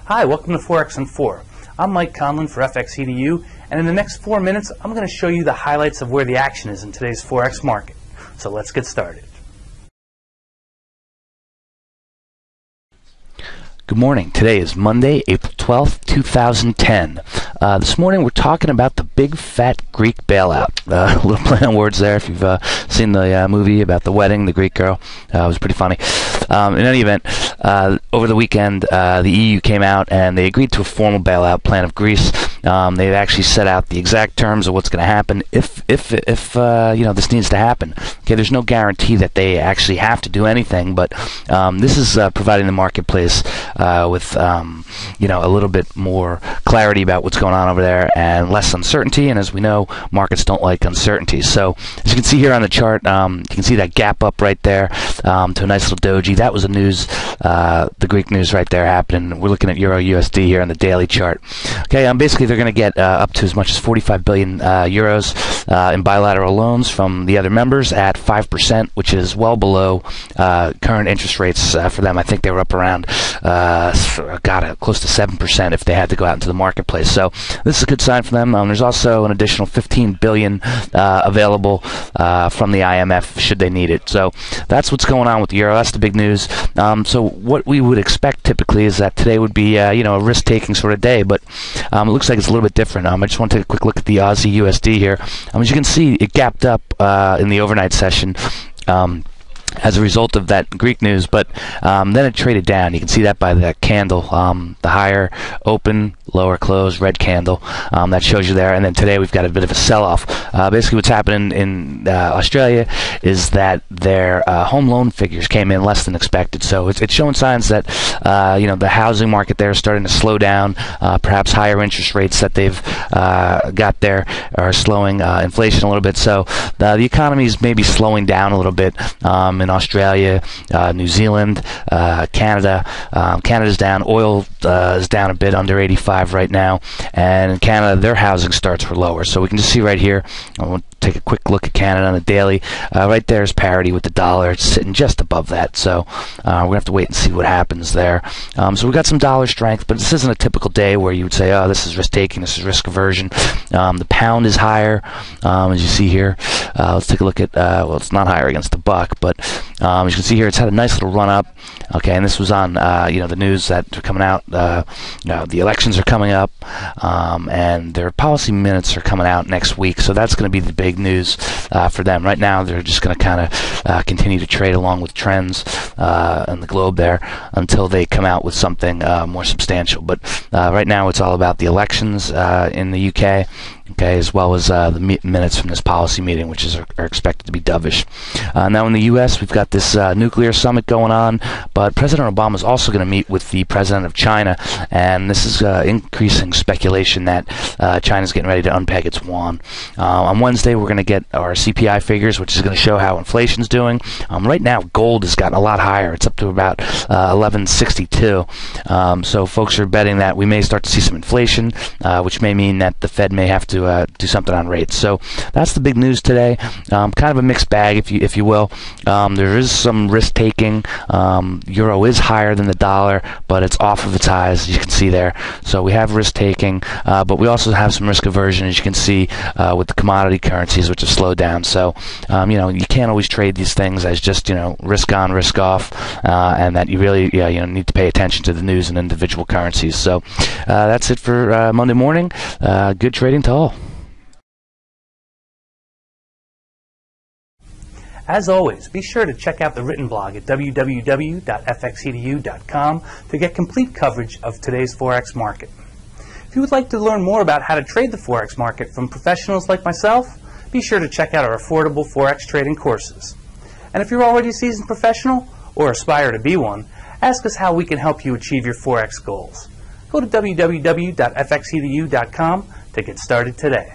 Hi, welcome to Forex in 4. I'm Mike Conlon for FXEDU, and in the next 4 minutes, I'm going to show you the highlights of where the action is in today's Forex market. So let's get started. Good morning. Today is Monday, April 12th, 2010. This morning we're talking about the big fat Greek bailout. A little play on words there if you've seen the movie about the wedding, the Greek girl. It was pretty funny. In any event, over the weekend the EU came out and they agreed to a formal bailout plan of Greece. They've actually set out the exact terms of what's going to happen if this needs to happen. Okay, there's no guarantee that they actually have to do anything, but this is providing the marketplace with a little bit more clarity about what's going on over there and less uncertainty. And as we know, markets don't like uncertainty. So as you can see here on the chart, you can see that gap up right there to a nice little doji. That was the news, the Greek news right there happening. We're looking at Euro USD here on the daily chart. Okay, basically they're going to get up to as much as 45 billion euros in bilateral loans from the other members at 5%, which is well below current interest rates for them. I think they were up around close to 7% if they had to go out into the marketplace. So this is a good sign for them. There's also an additional 15 billion available from the IMF should they need it. So that's what's going on with the euro. That's the big news. So what we would expect typically is that today would be a risk-taking sort of day, but it looks like it's a little bit different. I just want to take a quick look at the Aussie USD here. As you can see, it gapped up in the overnight session as a result of that Greek news, but then it traded down. You can see that by that candle, the higher open, lower close, red candle. That shows you there. And then today we've got a bit of a sell-off. Basically what's happening in Australia is that their home loan figures came in less than expected. So it's showing signs that the housing market there is starting to slow down. Perhaps higher interest rates that they've got there are slowing inflation a little bit. So the economy is maybe slowing down a little bit. In Australia, New Zealand, Canada. Canada's down. Oil is down a bit, under 85 right now. And in Canada, their housing starts were lower. So we can just see right here. I'll take a quick look at Canada on the daily. Right there is parity with the dollar. It's sitting just above that. So we're going to have to wait and see what happens there. So we've got some dollar strength, but this isn't a typical day where you would say, oh, this is risk-taking, this is risk aversion. The pound is higher, as you see here. Let's take a look at, well, it's not higher against the buck, but as you can see here, it's had a nice little run up. Okay, and this was on the news that are coming out. The elections are coming up, and their policy minutes are coming out next week. So that's going to be the big news for them. Right now, they're just going to kind of continue to trade along with trends in the globe there until they come out with something more substantial. But right now, it's all about the elections in the UK. Okay, as well as the minutes from this policy meeting, which are expected to be dovish. Now in the U.S., we've got this nuclear summit going on, but President Obama is also going to meet with the president of China, and this is increasing speculation that China's getting ready to unpeg its yuan. On Wednesday, we're going to get our CPI figures, which is going to show how inflation's doing. Right now, gold has gotten a lot higher. It's up to about 1162. So folks are betting that we may start to see some inflation, which may mean that the Fed may have to do something on rates. So that's the big news today. Kind of a mixed bag, if you will. There is some risk taking. Euro is higher than the dollar, but it's off of its highs, as you can see there. So we have risk taking, but we also have some risk aversion, as you can see with the commodity currencies, which have slowed down. So you can't always trade these things as just risk on, risk off, and that you really need to pay attention to the news and individual currencies. So that's it for Monday morning. Good trading to all. As always, be sure to check out the written blog at www.fxedu.com to get complete coverage of today's Forex market. If you would like to learn more about how to trade the Forex market from professionals like myself, be sure to check out our affordable Forex trading courses. And if you're already a seasoned professional or aspire to be one, ask us how we can help you achieve your Forex goals. Go to www.fxedu.com to get started today.